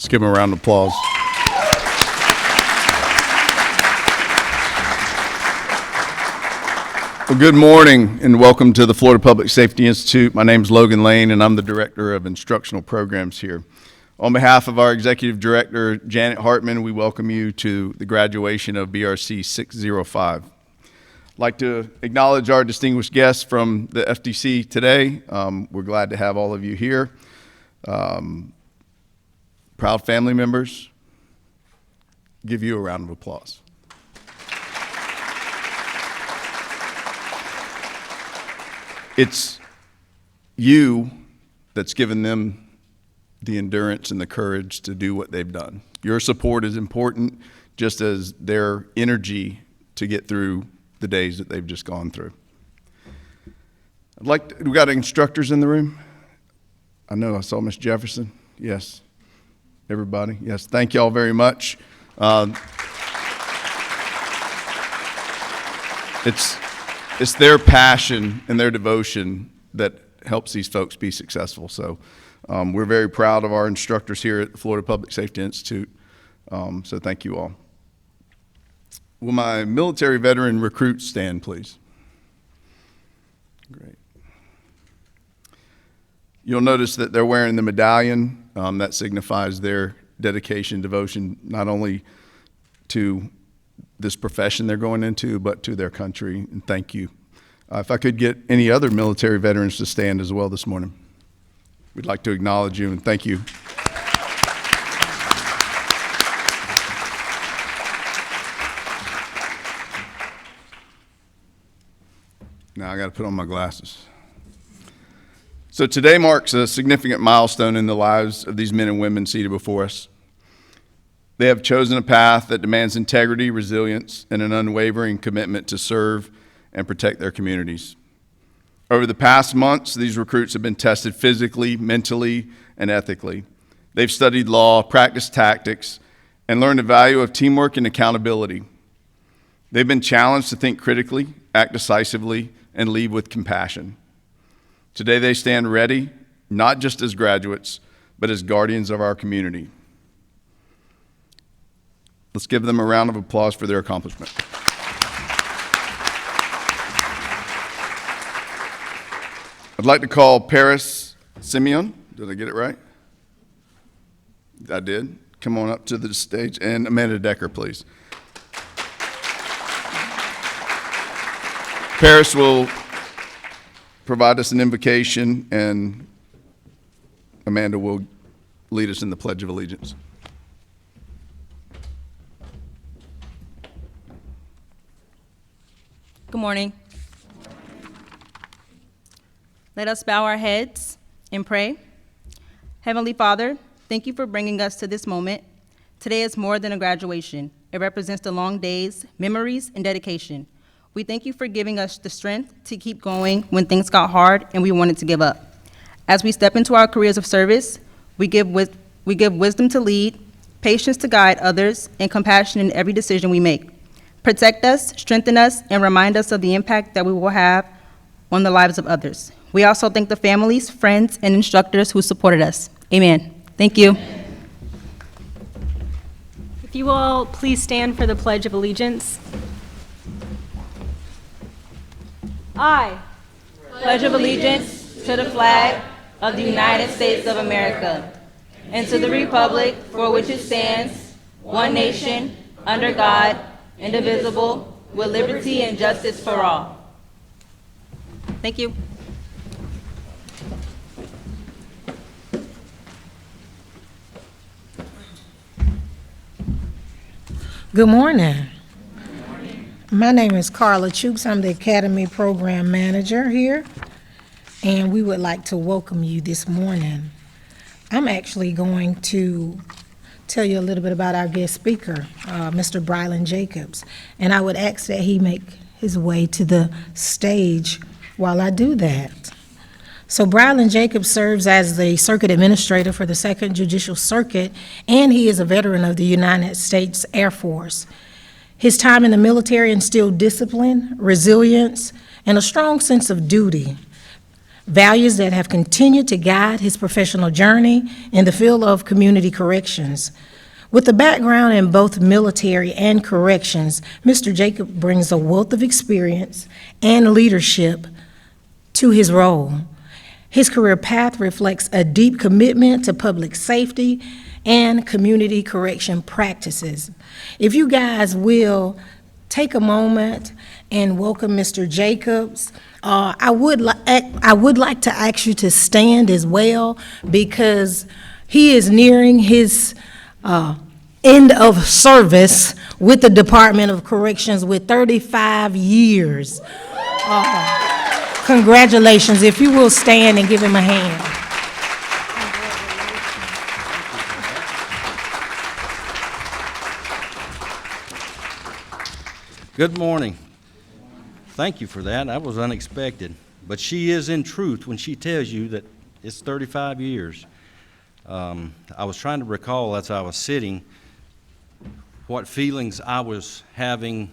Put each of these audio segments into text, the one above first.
Let's give them a round of applause. Well, good morning and welcome to the Florida Public Safety Institute. My name is Logan Lane and I'm the Director of Instructional Programs here. On behalf of our Executive Director, Janet Hartman, we welcome you to the graduation of BRC 605. I'd like to acknowledge our distinguished guests from the FTC today. We're glad to have all of you here. Proud family members, give you a round of applause. It's you that's given them the endurance and the courage to do what they've done. Your support is important, just as their energy to get through the days that they've just gone through. We got instructors in the room? I know, I saw Miss Jefferson. Yes. Everybody? Yes. Thank you all very much. It's their passion and their devotion that helps these folks be successful. So we're very proud of our instructors here at the Florida Public Safety Institute. So thank you all. Will my military veteran recruits stand, please? Great. You'll notice that they're wearing the medallion. That signifies their dedication, devotion, not only to this profession they're going into, but to their country, and thank you. If I could get any other military veterans to stand as well this morning. We'd like to acknowledge you and thank you. Now I got to put on my glasses. So today marks a significant milestone in the lives of these men and women seated before us. They have chosen a path that demands integrity, resilience, and an unwavering commitment to serve and protect their communities. Over the past months, these recruits have been tested physically, mentally, and ethically. They've studied law, practiced tactics, and learned the value of teamwork and accountability. They've been challenged to think critically, act decisively, and lead with compassion. Today they stand ready, not just as graduates, but as guardians of our community. Let's give them a round of applause for their accomplishment. I'd like to call Paris Simeon. Did I get it right? I did. Come on up to the stage. And Amanda Decker, please. Paris will provide us an invocation, and Amanda will lead us in the Pledge of Allegiance. Good morning. Let us bow our heads and pray. Heavenly Father, thank you for bringing us to this moment. Today is more than a graduation. It represents the long days, memories, and dedication. We thank you for giving us the strength to keep going when things got hard and we wanted to give up. As we step into our careers of service, we give wisdom to lead, patience to guide others, and compassion in every decision we make. Protect us, strengthen us, and remind us of the impact that we will have on the lives of others. We also thank the families, friends, and instructors who supported us. Amen. Thank you. If you all please stand for the Pledge of Allegiance. I pledge allegiance to the flag of the United States of America and to the republic for which it stands, one nation, under God, indivisible, with liberty and justice for all. Thank you. Good morning. My name is Carla Chooks. I'm the Academy Program Manager here, and we would like to welcome you this morning. I'm actually going to tell you a little bit about our guest speaker, Mr. Brylan Jacobs, and I would ask that he make his way to the stage while I do that. So Brylan Jacobs serves as the Circuit Administrator for the 2nd Judicial Circuit, and he is a veteran of the United States Air Force. His time in the military instilled discipline, resilience, and a strong sense of duty. values that have continued to guide his professional journey in the field of community corrections. With a background in both military and corrections, Mr. Jacob brings a wealth of experience and leadership to his role. His career path reflects a deep commitment to public safety and community correction practices. If you guys will take a moment and welcome Mr. Jacobs. I would like to ask you to stand as well, because he is nearing his end of service with the Department of Corrections with 35 years. Congratulations. If you will stand and give him a hand. Good morning. Thank you for that. That was unexpected. But she is in truth when she tells you that it's 35 years. I was trying to recall as I was sitting what feelings I was having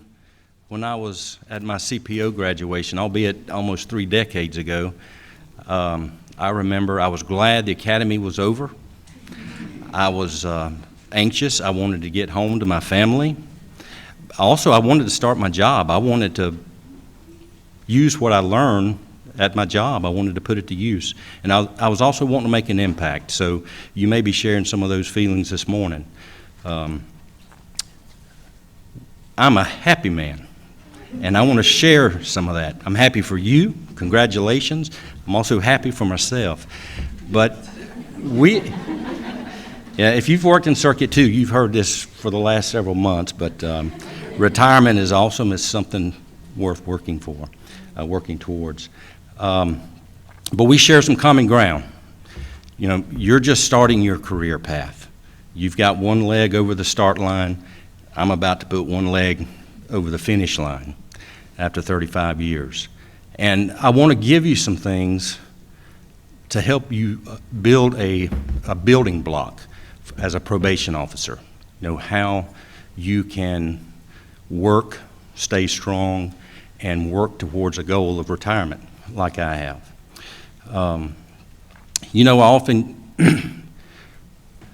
when I was at my CPO graduation, albeit almost 3 decades ago. I remember I was glad the academy was over. I was anxious. I wanted to get home to my family. Also, I wanted to start my job. I wanted to use what I learned at my job. I wanted to put it to use. And I was also wanting to make an impact. So you may be sharing some of those feelings this morning. I'm a happy man, and I want to share some of that. I'm happy for you. Congratulations. I'm also happy for myself. But if you've worked in Circuit 2, you've heard this for the last several months, but retirement is awesome. It's something worth working for, working towards. But we share some common ground. You know, you're just starting your career path. You've got one leg over the start line. I'm about to put one leg over the finish line after 35 years. And I want to give you some things to help you build a building block as a probation officer. You know, how you can work, stay strong, and work towards a goal of retirement like I have. You know, I often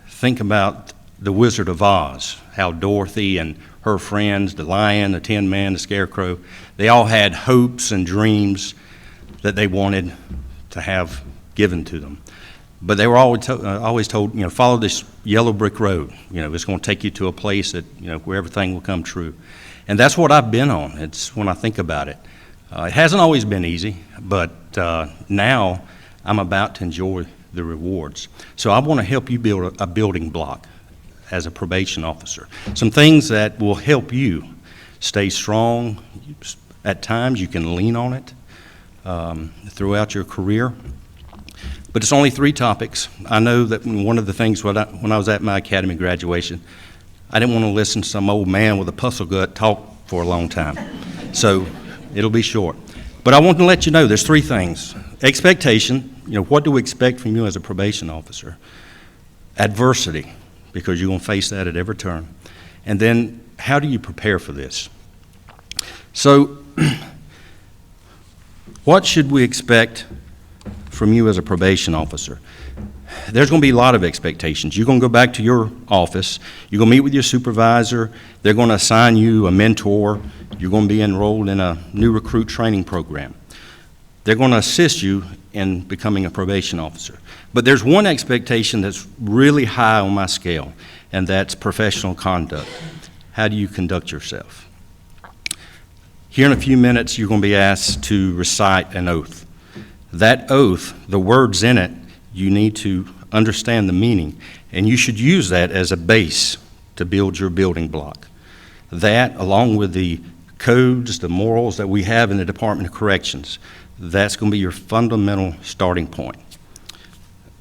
think about the Wizard of Oz, how Dorothy and her friends, the lion, the Tin Man, the Scarecrow, they all had hopes and dreams that they wanted to have given to them. But they were always told, you know, follow this yellow brick road. You know, it's going to take you to a place that, you know, where everything will come true. And that's what I've been on. It's when I think about it. It hasn't always been easy, but now I'm about to enjoy the rewards. So I want to help you build a building block as a probation officer. Some things that will help you stay strong. At times you can lean on it throughout your career. But it's only 3 topics. I know that one of the things when I was at my academy graduation, I didn't want to listen to some old man with a puzzle gut talk for a long time. So it'll be short. But I want to let you know there's 3 things. Expectation, you know, what do we expect from you as a probation officer? Adversity, because you're going to face that at every turn. And then how do you prepare for this? So what should we expect from you as a probation officer? There's going to be a lot of expectations. You're going to go back to your office. You're going to meet with your supervisor. They're going to assign you a mentor. You're going to be enrolled in a new recruit training program. They're going to assist you in becoming a probation officer. But there's one expectation that's really high on my scale, and that's professional conduct. How do you conduct yourself? Here in a few minutes, you're going to be asked to recite an oath. That oath, the words in it, you need to understand the meaning, and you should use that as a base to build your building block. That, along with the codes, the morals that we have in the Department of Corrections, that's going to be your fundamental starting point.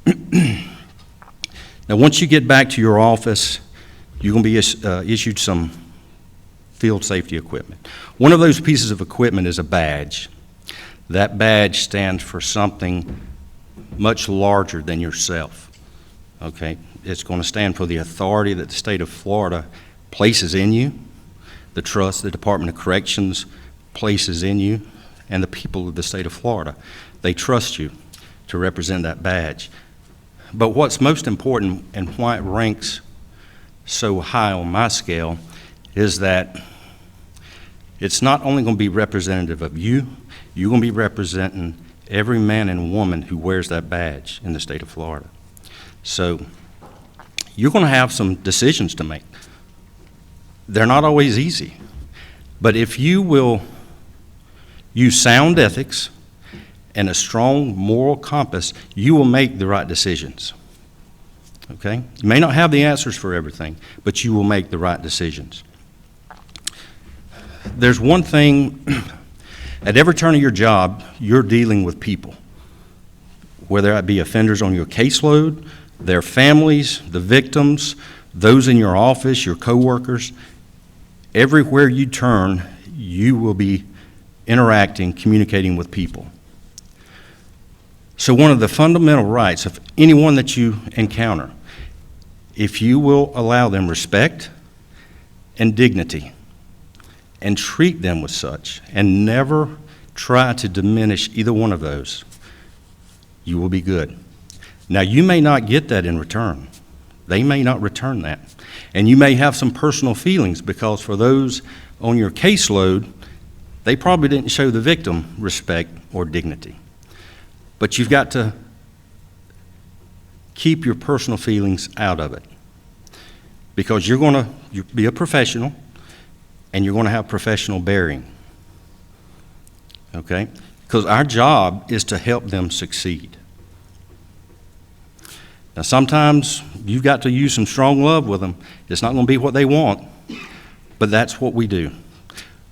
Now, once you get back to your office, you're going to be issued some field safety equipment. One of those pieces of equipment is a badge. That badge stands for something much larger than yourself, okay? It's going to stand for the authority that the state of Florida places in you, the trust the Department of Corrections places in you, and the people of the state of Florida. They trust you. to represent that badge. But what's most important and why it ranks so high on my scale is that it's not only going to be representative of you, you're going to be representing every man and woman who wears that badge in the state of Florida. So you're going to have some decisions to make. They're not always easy, but if you will use sound ethics and a strong moral compass, you will make the right decisions. Okay? You may not have the answers for everything, but you will make the right decisions. There's one thing, at every turn of your job, you're dealing with people, whether that be offenders on your caseload, their families, the victims, those in your office, your coworkers. Everywhere you turn, you will be interacting, communicating with people. So one of the fundamental rights of anyone that you encounter, if you will allow them respect and dignity and treat them with such and never try to diminish either one of those, you will be good. Now, you may not get that in return. They may not return that. And you may have some personal feelings because for those on your caseload, they probably didn't show the victim respect or dignity. But you've got to keep your personal feelings out of it because you're going to be a professional and you're going to have professional bearing. Okay? Because our job is to help them succeed. Now, sometimes you've got to use some strong love with them. It's not going to be what they want, but that's what we do.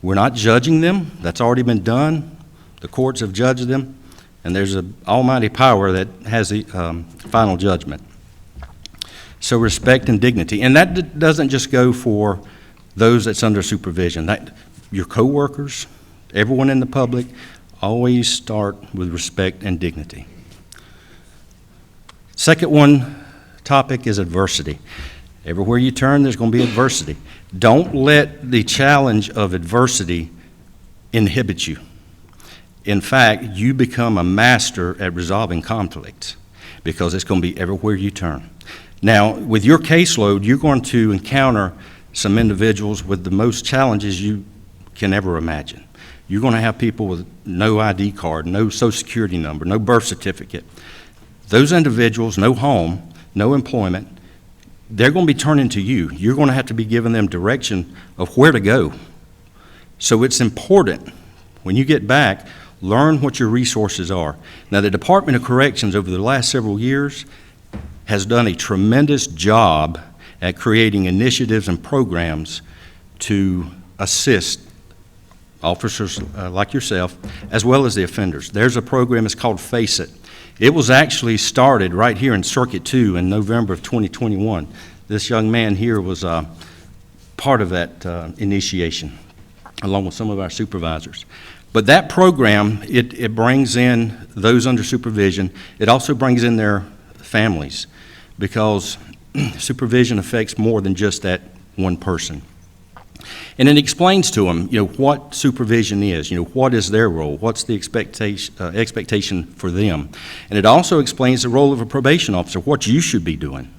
We're not judging them. That's already been done. The courts have judged them, and there's an almighty power that has the final judgment. So respect and dignity. And that doesn't just go for those that's under supervision. Your coworkers, everyone in the public, always start with respect and dignity. Second topic is adversity. Everywhere you turn, there's going to be adversity. Don't let the challenge of adversity inhibit you. In fact, you become a master at resolving conflicts because it's going to be everywhere you turn. Now, with your caseload, you're going to encounter some individuals with the most challenges you can ever imagine. You're going to have people with no ID card, no social security number, no birth certificate. Those individuals, no home, no employment, they're going to be turning to you. You're going to have to be giving them direction of where to go. So it's important, when you get back, learn what your resources are. Now, the Department of Corrections over the last several years has done a tremendous job at creating initiatives and programs to assist officers like yourself, as well as the offenders. There's a program, it's called FACE IT. It was actually started right here in Circuit 2 in November of 2021. This young man here was part of that initiation, along with some of our supervisors. But that program, it brings in those under supervision. It also brings in their families, because supervision affects more than just that one person. And it explains to them, what supervision is, what is their role, what's the expectation for them. And it also explains the role of a probation officer, what you should be doing.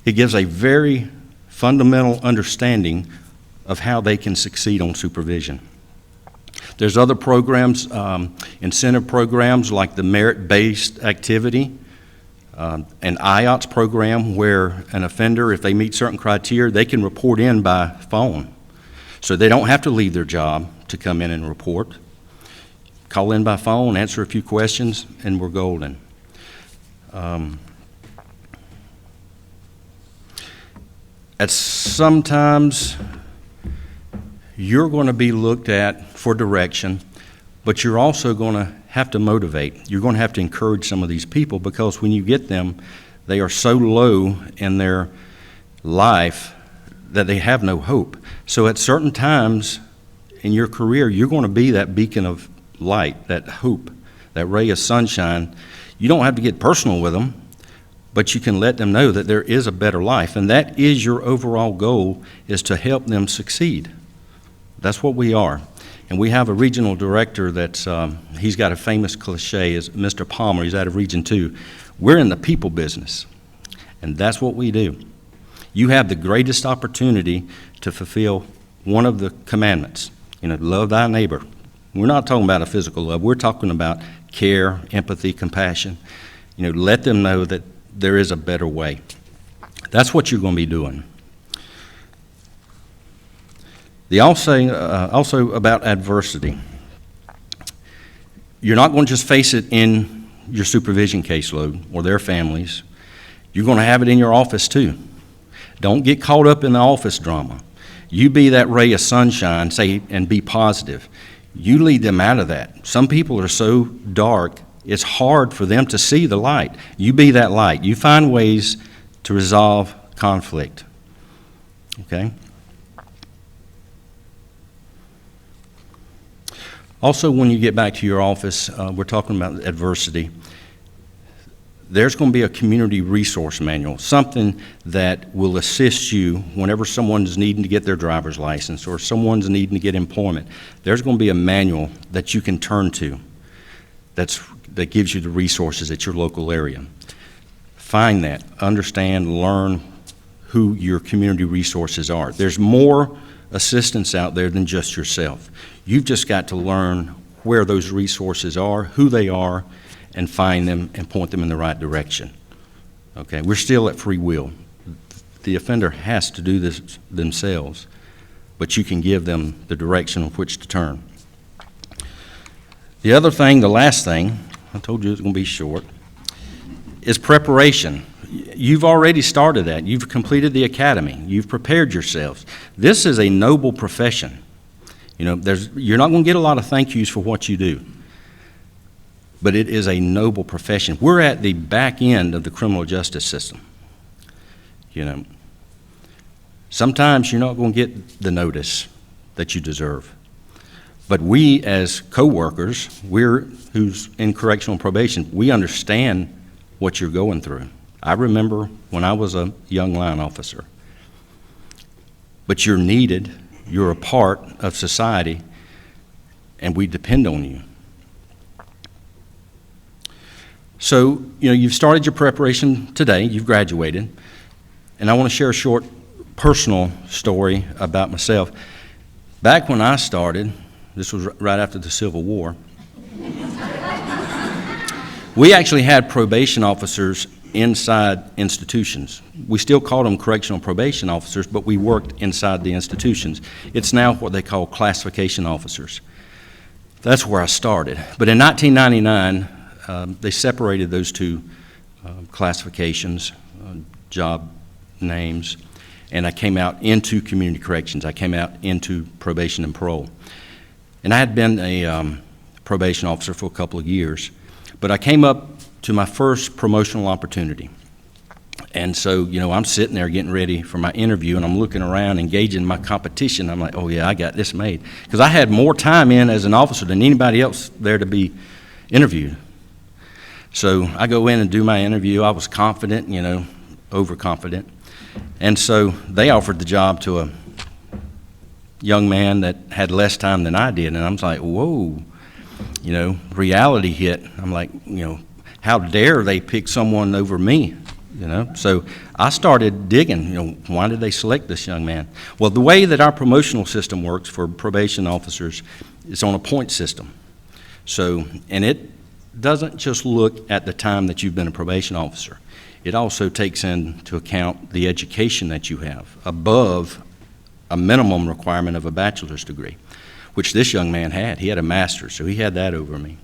It gives a very fundamental understanding of how they can succeed on supervision. There's other programs, incentive programs like the merit-based activity, an IOTS program where an offender, if they meet certain criteria, they can report in by phone. So they don't have to leave their job to come in and report. Call in by phone, answer a few questions, and we're golden. At sometimes you're going to be looked at for direction, but you're also going to have to motivate. You're going to have to encourage some of these people, because when you get them, they are so low in their life that they have no hope. So at certain times in your career, you're going to be that beacon of light, that hope, that ray of sunshine. You don't have to get personal with them, but you can let them know that there is a better life, and that is your overall goal, is to help them succeed. That's what we are. And we have a regional director that's, he's got a famous cliche, is Mr. Palmer, he's out of Region 2. We're in the people business, and that's what we do. You have the greatest opportunity to fulfill one of the commandments, love thy neighbor. We're not talking about a physical love. We're talking about care, empathy, compassion. Let them know that there is a better way. That's what you're going to be doing. Also about adversity. You're not going to just face it in your supervision caseload or their families. You're going to have it in your office too. Don't get caught up in the office drama. You be that ray of sunshine, and be positive. You lead them out of that. Some people are so dark, it's hard for them to see the light. You be that light. You find ways to resolve conflict. Okay? Also, when you get back to your office, we're talking about adversity. There's going to be a community resource manual, something that will assist you whenever someone's needing to get their driver's license or someone's needing to get employment. There's going to be a manual that you can turn to that gives you the resources at your local area. Find that, understand, learn who your community resources are. There's more assistance out there than just yourself. You've just got to learn where those resources are, who they are, and find them and point them in the right direction. Okay, we're still at free will. The offender has to do this themselves, but you can give them the direction of which to turn. The other thing, the last thing, I told you it was going to be short, is preparation. You've already started that. You've completed the academy. You've prepared yourselves. This is a noble profession. You're not going to get a lot of thank yous for what you do, but it is a noble profession. We're at the back end of the criminal justice system. Sometimes you're not going to get the notice that you deserve. But we as co-workers, who's in correctional probation, we understand what you're going through. I remember when I was a young line officer. But you're needed, you're a part of society, and we depend on you. So, you've started your preparation today, you've graduated, and I want to share a short personal story about myself. Back when I started, this was right after the Civil War, we actually had probation officers inside institutions. We still called them correctional probation officers, but we worked inside the institutions. It's now what they call classification officers. That's where I started. But in 1999, they separated those two classifications, job names, and I came out into community corrections. I came out into probation and parole. And I had been a probation officer for a couple of years, but I came up to my first promotional opportunity. And so, I'm sitting there getting ready for my interview, and I'm looking around, engaging my competition. I'm like, oh yeah, I got this made. Because I had more time in as an officer than anybody else there to be interviewed. So I go in and do my interview. I was confident, overconfident. And so they offered the job to a young man that had less time than I did. And I was like, whoa, reality hit. I'm like, how dare they pick someone over me, So I started digging, why did they select this young man? Well, the way that our promotional system works for probation officers is on a point system. So, and it doesn't just look at the time that you've been a probation officer. It also takes into account the education that you have above a minimum requirement of a bachelor's degree, which this young man had. He had a master's, so he had that over me.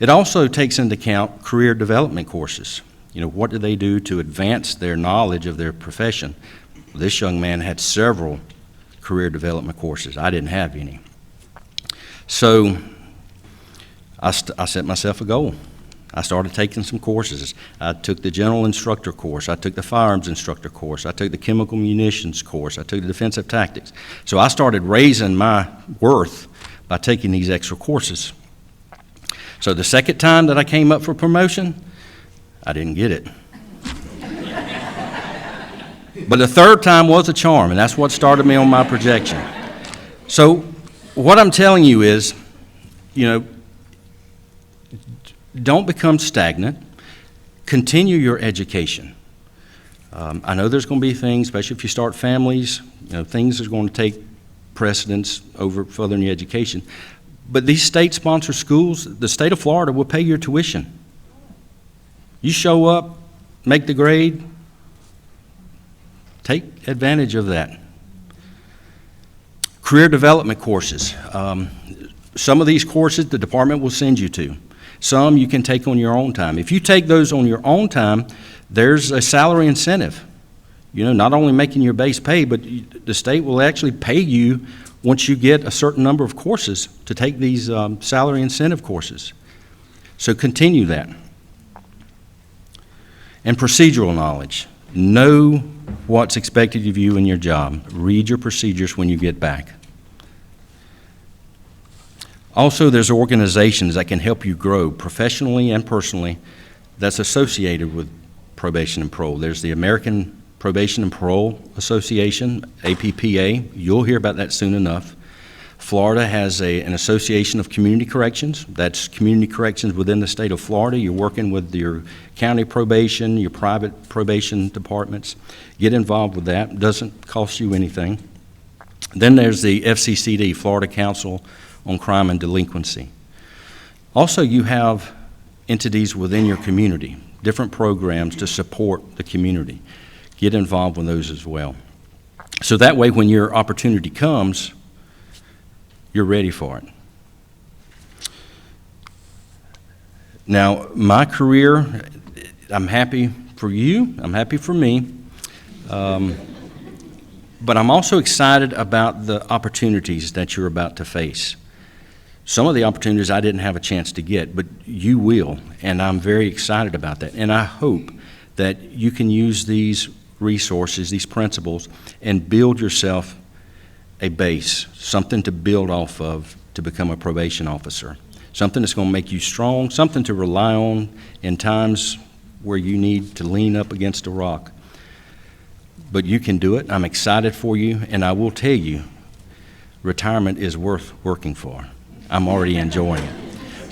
It also takes into account career development courses. What do they do to advance their knowledge of their profession? This young man had several career development courses. I didn't have any. So I set myself a goal. I started taking some courses. I took the general instructor course. I took the firearms instructor course. I took the chemical munitions course. I took the defensive tactics. So I started raising my worth by taking these extra courses. So the second time that I came up for promotion, I didn't get it. But the third time was a charm, and that's what started me on my projection. So what I'm telling you is, you know, don't become stagnant. Continue your education. I know there's going to be things, especially if you start families, you know, things are going to take precedence over furthering your education. But these state-sponsored schools, the state of Florida will pay your tuition. You show up, make the grade, take advantage of that. Career development courses. Some of these courses the department will send you to. Some you can take on your own time. If you take those on your own time, there's a salary incentive. You know, not only making your base pay, but the state will actually pay you once you get a certain number of courses to take these salary incentive courses. So continue that. And procedural knowledge. Know what's expected of you in your job. Read your procedures when you get back. Also, there's organizations that can help you grow professionally and personally that's associated with probation and parole. There's the American Probation and Parole Association, APPA. You'll hear about that soon enough. Florida has an association of community corrections. That's community corrections within the state of Florida. You're working with your county probation, your private probation departments. Get involved with that. It doesn't cost you anything. Then there's the FCCD, Florida Council on Crime and Delinquency. Also, you have entities within your community, different programs to support the community. Get involved with those as well. So that way, when your opportunity comes, you're ready for it. Now, my career, I'm happy for you, I'm happy for me, but I'm also excited about the opportunities that you're about to face. Some of the opportunities I didn't have a chance to get, but you will, and I'm very excited about that. And I hope that you can use these resources, these principles, and build yourself a base, something to build off of to become a probation officer, something that's going to make you strong, something to rely on in times where you need to lean up against a rock. But you can do it. I'm excited for you, and I will tell you, retirement is worth working for. I'm already enjoying it.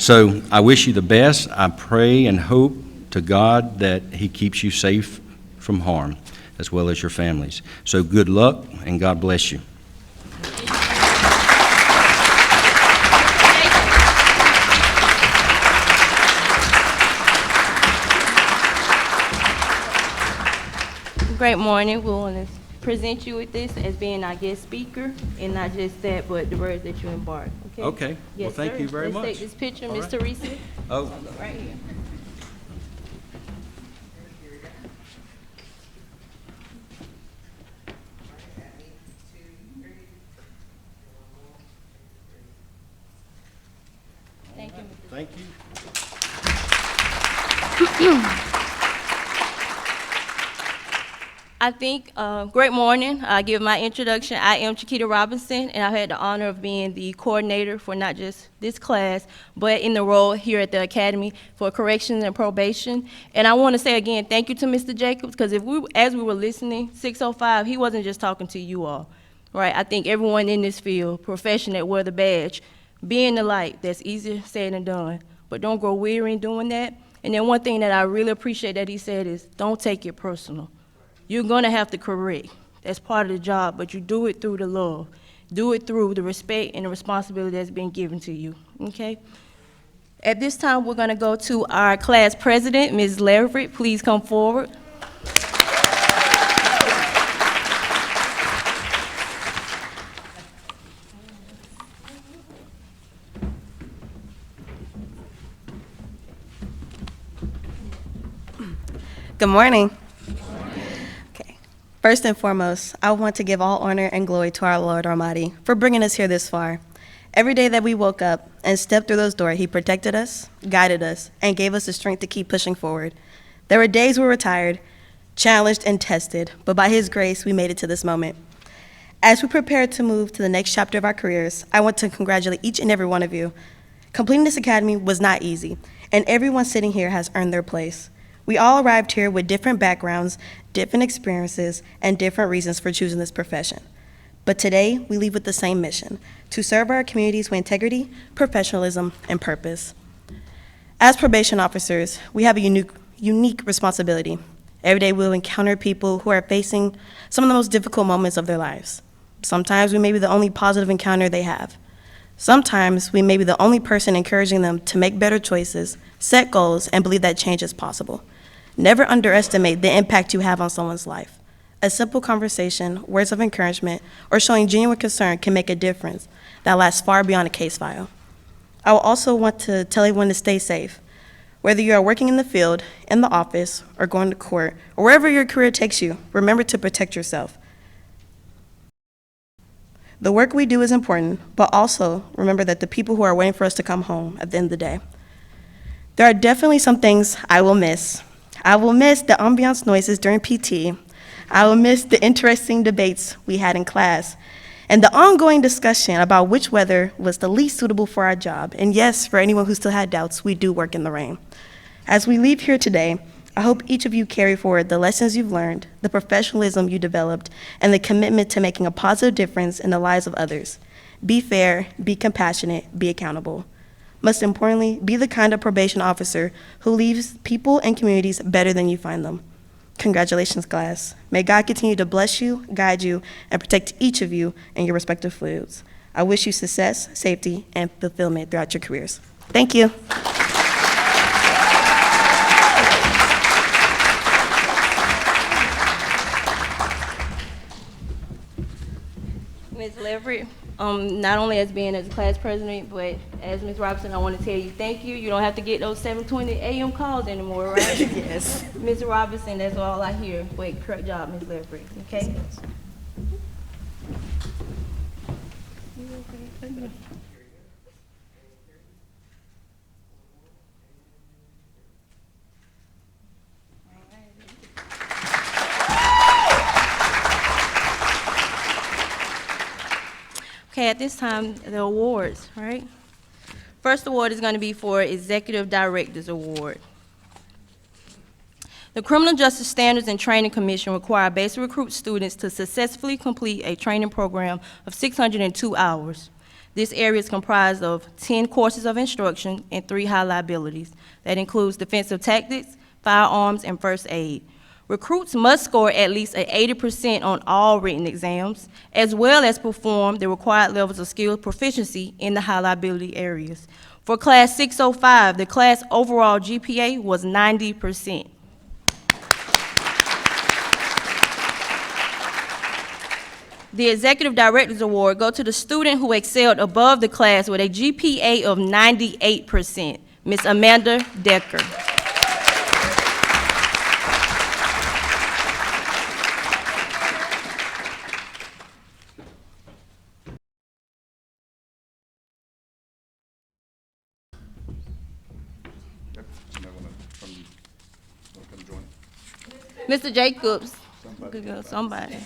So I wish you the best. I pray and hope to God that He keeps you safe from harm, as well as your families. So good luck, and God bless you. Great morning. We want to present you with this as being our guest speaker, and not just that, but the words that you embark. Okay? Okay. Yes, Well, thank sir. you very much. Let's take this picture, All Miss right. Teresa. Oh, Right here. Thank you. thank you. I think, great morning. I give my introduction. I am Chiquita Robinson, and I've had the honor of being the coordinator for not just this class, but in the role here at the Academy for Corrections and Probation. And I want to say again, thank you to Mr. Jacobs, because as we were listening, 605, he wasn't just talking to you all, right? I think everyone in this field, profession that wear the badge, being the light, that's easier said than done, but don't grow weary in doing that. And then one thing that I really appreciate that he said is, don't take it personal. You're gonna have to correct. That's part of the job, but you do it through the love. Do it through the respect and the responsibility that's been given to you, okay? At this time, we're gonna go to our class president, Ms. Leverett. Please come forward. Good morning. Okay. First and foremost, I want to give all honor and glory to our Lord Almighty for bringing us here this far. Every day that we woke up and stepped through those doors, He protected us, guided us, and gave us the strength to keep pushing forward. There were days we were tired, challenged, and tested, but by His grace, we made it to this moment. As we prepare to move to the next chapter of our careers, I want to congratulate each and every one of you. Completing this academy was not easy, and everyone sitting here has earned their place. We all arrived here with different backgrounds, different experiences, and different reasons for choosing this profession. But today, we leave with the same mission: to serve our communities with integrity, professionalism, and purpose. As probation officers, we have a unique responsibility. Every day we'll encounter people who are facing some of the most difficult moments of their lives. Sometimes we may be the only positive encounter they have. Sometimes we may be the only person encouraging them to make better choices, set goals, and believe that change is possible. Never underestimate the impact you have on someone's life. A simple conversation, words of encouragement, or showing genuine concern can make a difference that lasts far beyond a case file. I will also want to tell everyone to stay safe. Whether you are working in the field, in the office, or going to court, or wherever your career takes you, remember to protect yourself. The work we do is important, but also remember that the people who are waiting for us to come home at the end of the day. There are definitely some things I will miss. I will miss the ambiance noises during PT. I will miss the interesting debates we had in class, and the ongoing discussion about which weather was the least suitable for our job. And yes, for anyone who still had doubts, we do work in the rain. As we leave here today, I hope each of you carry forward the lessons you've learned, the professionalism you developed, and the commitment to making a positive difference in the lives of others. Be fair, be compassionate, be accountable. Most importantly, be the kind of probation officer who leaves people and communities better than you find them. Congratulations, class. May God continue to bless you, guide you, and protect each of you in your respective fields. I wish you success, safety, and fulfillment throughout your careers. Thank you. Ms. Leverett, not only as being as a class president, but as Ms. Robinson, I want to tell you thank you. You don't have to get those 7:20 a.m. calls anymore, right? Yes. Ms. Robinson, that's all I hear. Wait, correct job, Ms. Leverett, okay? Okay, at this time, the awards, right? First award is going to be for Executive Directors Award. The Criminal Justice Standards and Training Commission require basic recruit students to successfully complete a training program of 602 hours. This area is comprised of 10 courses of instruction and 3 high liabilities. That includes defensive tactics, firearms, and first aid. Recruits must score at least an 80% on all written exams, as well as perform the required levels of skill proficiency in the high liability areas. For Class 605, the class overall GPA was 90%. The Executive Directors Award go to the student who excelled above the class with a GPA of 98%, Ms. Amanda Decker. Mr. Jacobs. Good girl, somebody.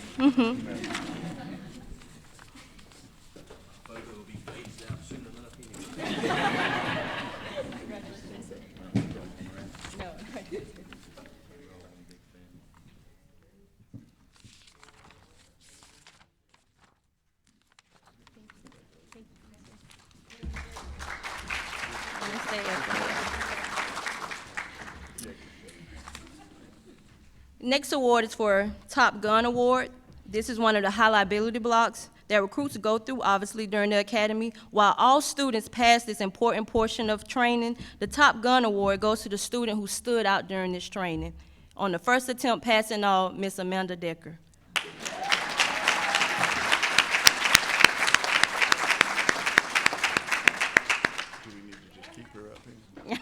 Next award is for Top Gun Award. This is one of the high liability blocks that recruits go through, obviously, during the academy. While all students pass this important portion of training, the Top Gun Award goes to the student who stood out during this training. On the first attempt passing all, Miss Amanda Decker. Do we need to just keep her up here?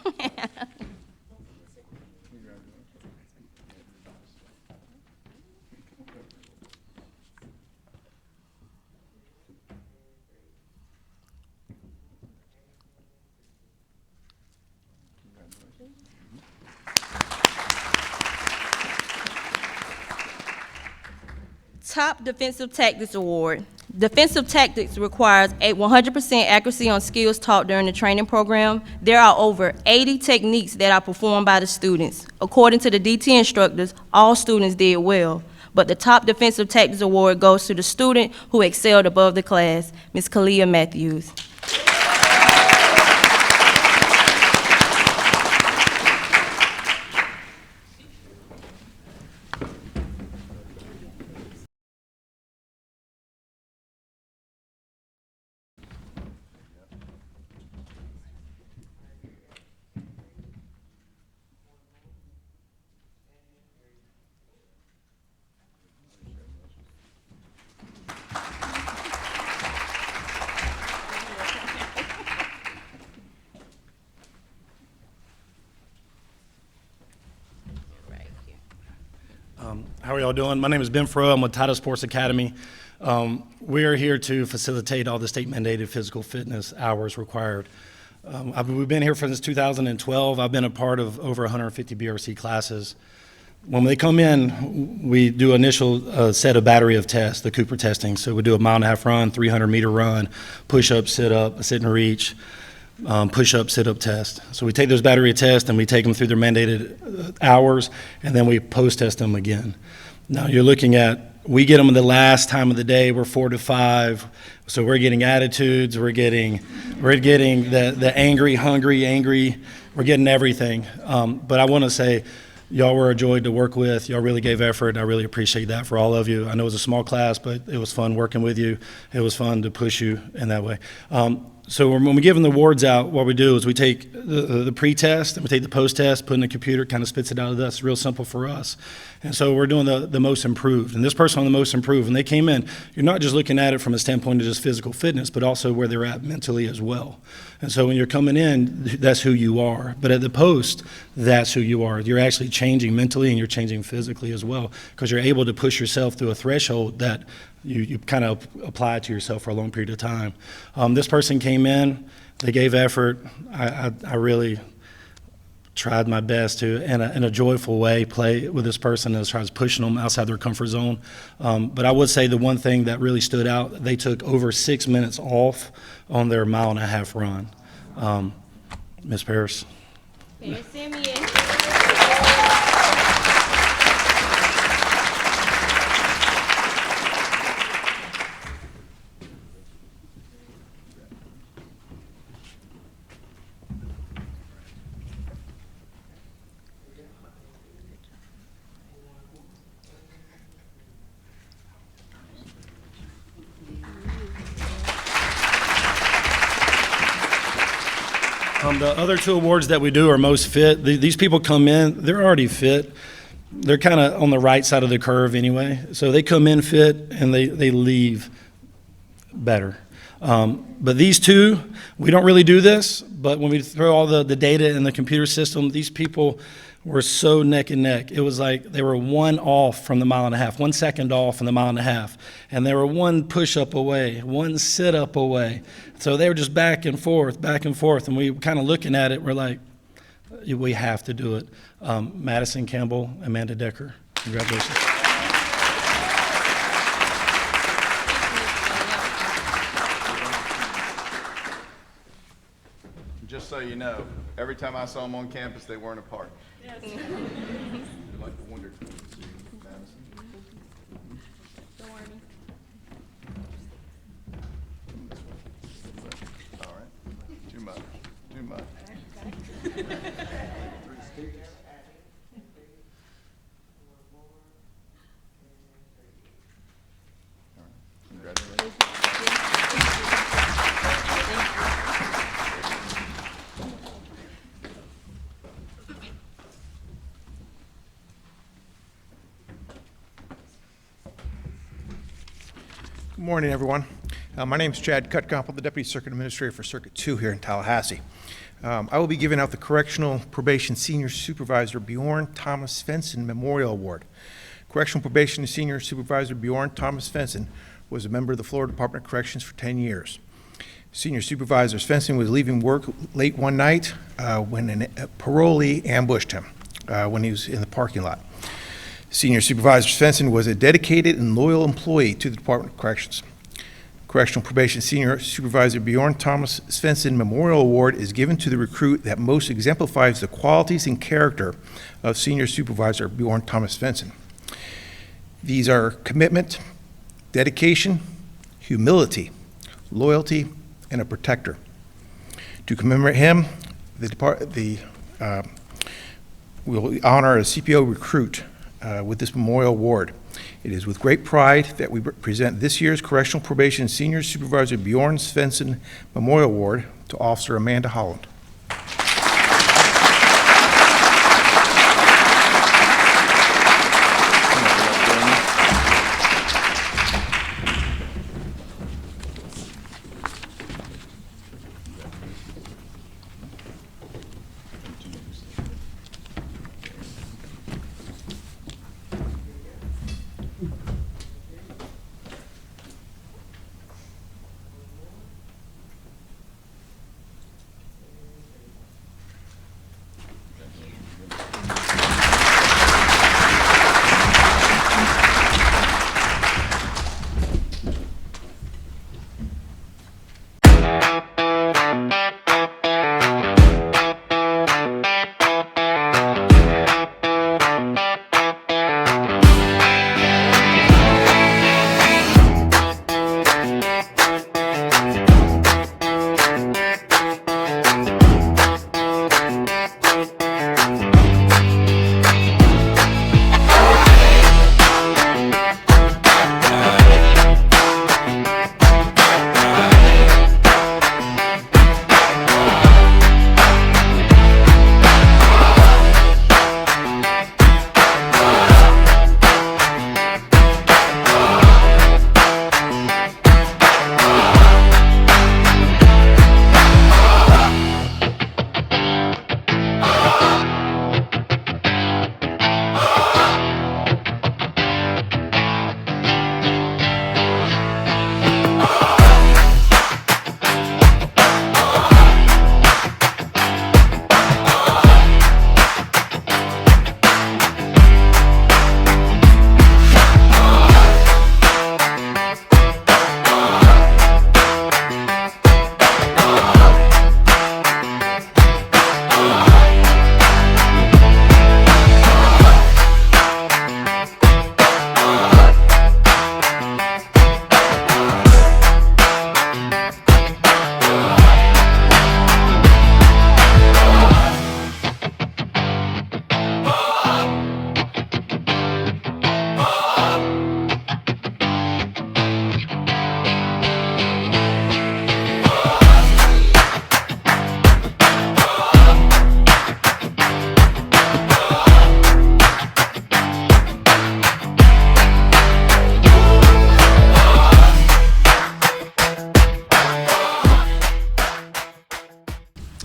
Top Defensive Tactics Award. Defensive Tactics requires a 100% accuracy on skills taught during the training program. There are over 80 techniques that are performed by the students. According to the DT instructors, all students did well. but the top defensive tactics award goes to the student who excelled above the class, Ms. Kalia Matthews. How are y'all doing? My name is Ben Fro. I'm with Title Sports Academy. We're here to facilitate all the state-mandated physical fitness hours required. We've been here since 2012. I've been a part of over 150 BRC classes. When they come in, we do initial set of battery of tests, the Cooper testing. So we do a 1.5 mile run, 300-meter run, push-up, sit-up, sit and reach, push-up, sit-up test. So we take those battery of tests and we take them through their mandated hours, and then we post-test them again. Now you're looking at, we get them the last time of the day, we're 4 to 5, so we're getting attitudes, we're getting the angry, hungry, we're getting everything. But I want to say, y'all were a joy to work with. Y'all really gave effort. I really appreciate that for all of you. I know it was a small class, but it was fun working with you. It was fun to push you in that way. So when we give them the awards out, what we do is we take the pre-test and we take the post-test, put in the computer, kind of spits it out of us. It's real simple for us. And so we're doing the most improved. And this person on the most improved, when they came in, you're not just looking at it from a standpoint of just physical fitness, but also where they're at mentally as well. And so when you're coming in, that's who you are. But at the post, that's who you are. You're actually changing mentally and you're changing physically as well, because you're able to push yourself through a threshold that you kind of apply to yourself for a long period of time. This person came in, they gave effort. I really tried my best to, in a joyful way, play with this person as far as pushing them outside their comfort zone. But I would say the one thing that really stood out, they took over 6 minutes off on their 1.5 mile run. Ms. Paris. Mayor Simeon. The other 2 awards that we do are most fit. These people come in, they're already fit. They're kind of on the right side of the curve anyway. So they come in fit and they leave better. But these 2, we don't really do this, but when we throw all the data in the computer system, these people were so neck and neck. It was like they were 1 off from the 1.5 mile, 1 second off from the 1.5 mile, and they were 1 push-up away, 1 sit-up away. So they were just back and forth, and we kind of looking at it, we're like, we have to do it. Madison Campbell, Amanda Decker, congratulations. Just so you know, every time I saw them on campus, they weren't apart. Yes. You're like the Wonder Twins, Madison. All right. Too much. All right. Congratulations. Good morning, everyone. My name is Chad Cutcomp. I'm the Deputy Circuit Administrator for Circuit 2 here in Tallahassee. I will be giving out the Correctional Probation Senior Supervisor Bjorn Thomas Svensson Memorial Award. Correctional Probation Senior Supervisor Bjorn Thomas Svensson was a member of the Florida Department of Corrections for 10 years. Senior Supervisor Svensson was leaving work late one night when a parolee ambushed him when he was in the parking lot. Senior Supervisor Svensson was a dedicated and loyal employee to the Department of Corrections. Correctional Probation Senior Supervisor Bjorn Thomas Svensson Memorial Award is given to the recruit that most exemplifies the qualities and character of Senior Supervisor Bjorn Thomas Svensson. These are commitment, dedication, humility, loyalty, and a protector. To commemorate him, we'll honor a CPO recruit with this memorial award. It is with great pride that we present this year's Correctional Probation Senior Supervisor Bjorn Svensson Memorial Award to Officer Amanda Holland.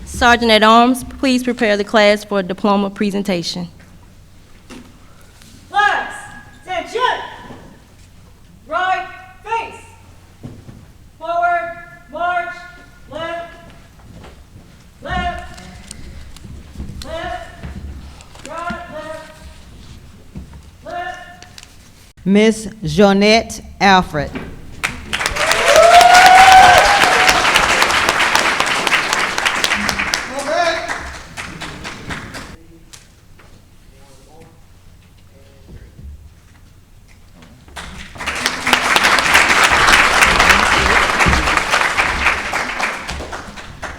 Sergeant at Arms, please prepare the class for a diploma presentation. Flags, attention! Right, face! Forward, march, left, left, left, right, left, left. Miss Jeanette Alfred.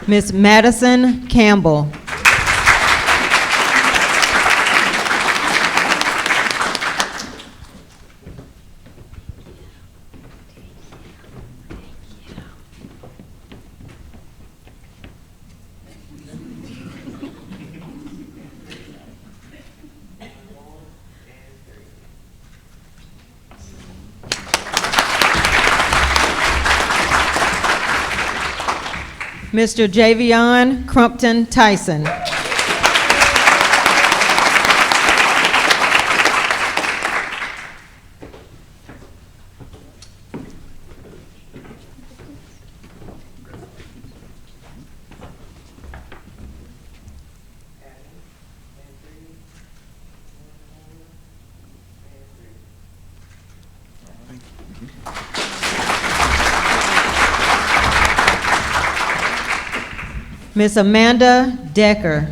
Miss Madison Campbell. Mr. Javion Crumpton Tyson. Miss Amanda Decker.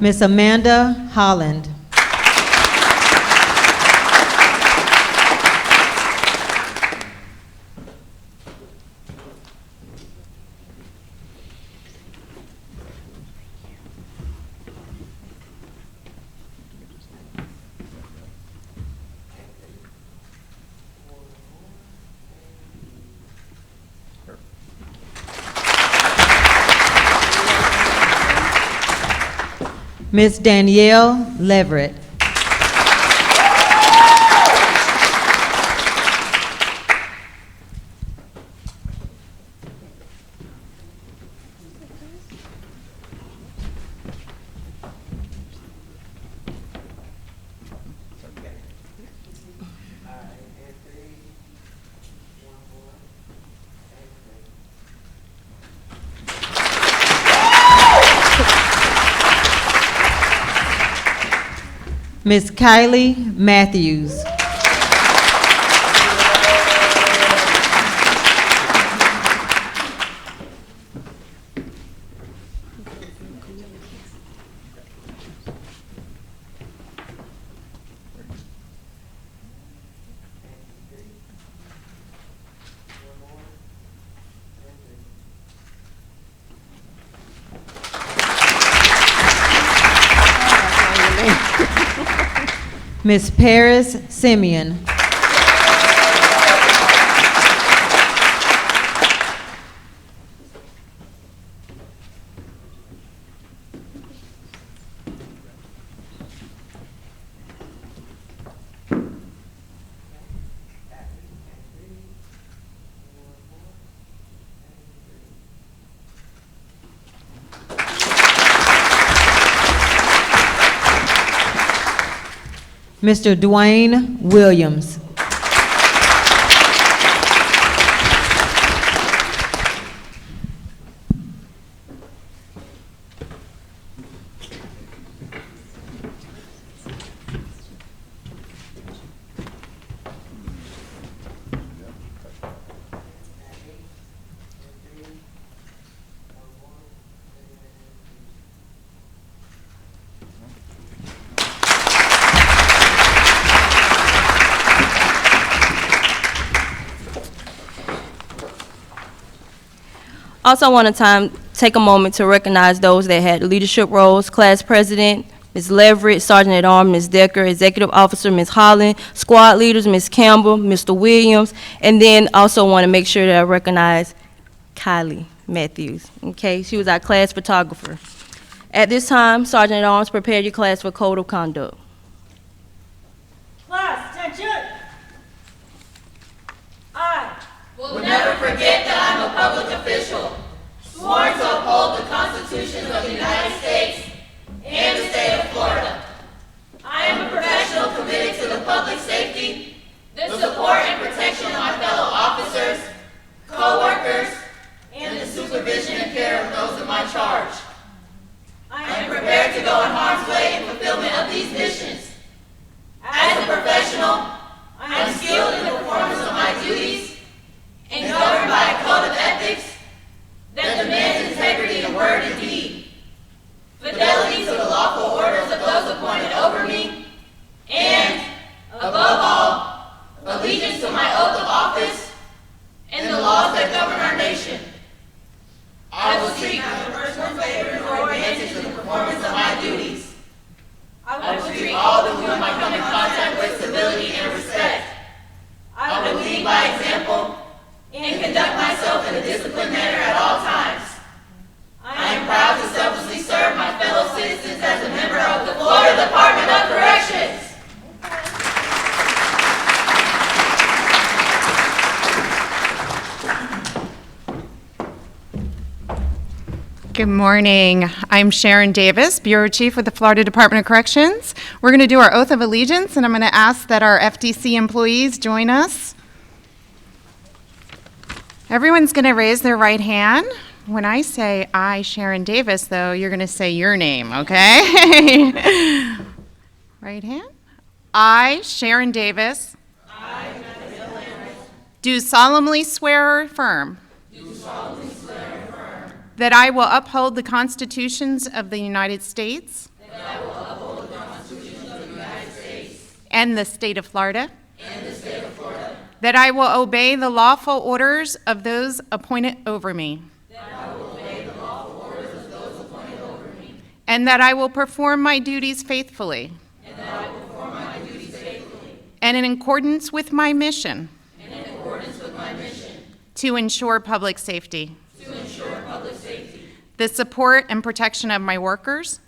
Miss Amanda Holland. Miss Danielle Leverett. Miss Kylie Matthews. Miss Paris Simeon. Mr. Dwayne Williams. Also want to take a moment to recognize those that had leadership roles: Class President, Ms. Leverett, Sergeant at Arms, Ms. Decker, Executive Officer, Ms. Holland, Squad Leaders, Ms. Campbell, Mr. Williams, and then also want to make sure that I recognize Kylie Matthews. Okay, she was our class photographer. At this time, Sergeant at Arms, prepare your class for code of conduct. Class, attention! I will never forget that I'm a public official, sworn to uphold the constitutions of the United States and the state of Florida. I am a professional committed to the public safety, the support and protection of my fellow officers, co-workers, and the supervision and care of those in my charge. I am prepared to go in harm's way in fulfillment of these missions. As a professional, I am skilled in the performance of my duties and governed by a code of ethics that demands integrity in word and deed, fidelity to the lawful orders of those appointed over me, and, above all, allegiance to my oath of office and the laws that govern our nation. I will treat neither personal favors or advantage in the performance of my duties. I will treat all with whom I come in contact with civility and respect. I will lead by example and conduct myself in a disciplined manner at all times. I am proud to selflessly serve my fellow citizens as a member of the Florida Department of Corrections. Good morning. I'm Sharon Davis, Bureau Chief with the Florida Department of Corrections. We're going to do our oath of allegiance, and I'm going to ask that our FDC employees join us. Everyone's going to raise their right hand. When I say I, Sharon Davis, though, you're going to say your name, okay? Right hand. I, Sharon Davis, do solemnly swear or affirm that I will uphold the constitutions of the United States and the state of Florida, that I will obey the lawful orders of those appointed over me, and that I will perform my duties faithfully, and in accordance with my mission, to ensure public safety, the support and protection of my workers,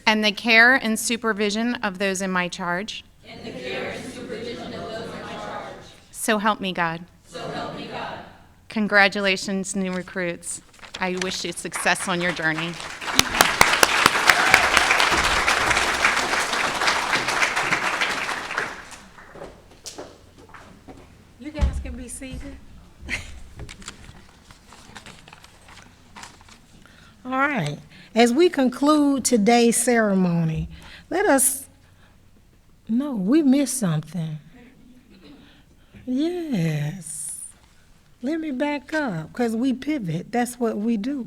and the care and supervision of those in my charge. So help me God. Congratulations, new recruits. I wish you success on your journey. You guys can be seated. All right. As we conclude today's ceremony, no, we missed something. Yes. Let me back up, because we pivot. That's what we do.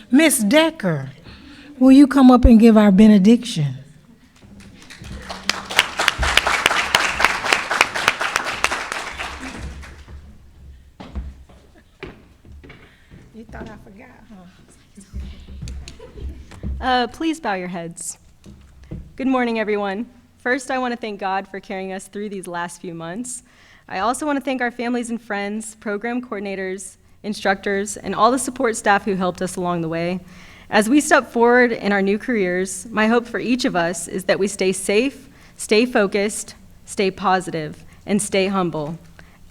Miss Decker, will you come up and give our benediction? You thought I forgot, huh? Please bow your heads. Good morning, everyone. First, I want to thank God for carrying us through these last few months. I also want to thank our families and friends, program coordinators, instructors, and all the support staff who helped us along the way. As we step forward in our new careers, my hope for each of us is that we stay safe, stay focused, stay positive, and stay humble.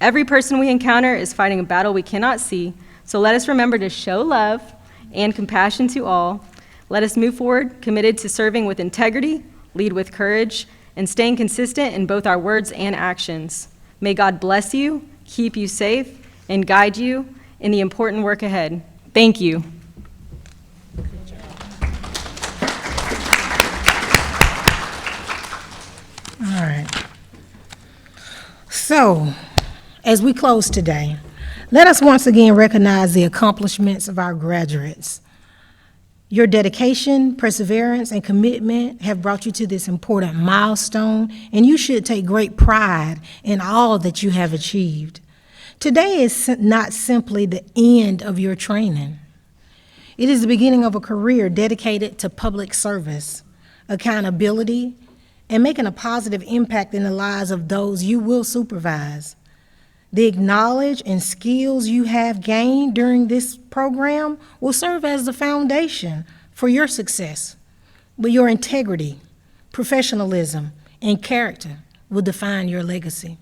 Every person we encounter is fighting a battle we cannot see, so let us remember to show love and compassion to all. Let us move forward, committed to serving with integrity, lead with courage, and staying consistent in both our words and actions. May God bless you, keep you safe, and guide you in the important work ahead. Thank you. All right. So, as we close today, let us once again recognize the accomplishments of our graduates. Your dedication, perseverance, and commitment have brought you to this important milestone, and you should take great pride in all that you have achieved. Today is not simply the end of your training. It is the beginning of a career dedicated to public service, accountability, and making a positive impact in the lives of those you will supervise. The knowledge and skills you have gained during this program will serve as the foundation for your success, but your integrity, professionalism, and character will define your legacy.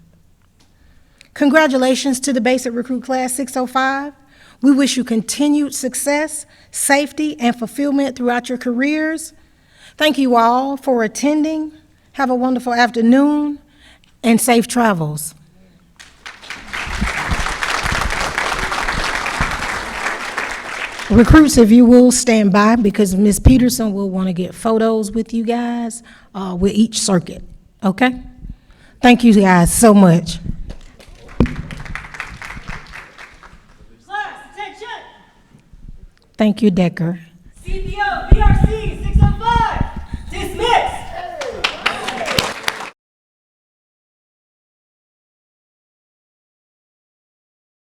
Congratulations to the Basic Recruit Class 605. We wish you continued success, safety, and fulfillment throughout your careers. Thank you all for attending. Have a wonderful afternoon and safe travels. Recruits, if you will stand by, because Ms. Peterson will want to get photos with you guys with each circuit, okay? Thank you guys so much. Class, attention! Thank you, Decker. Cpo Brc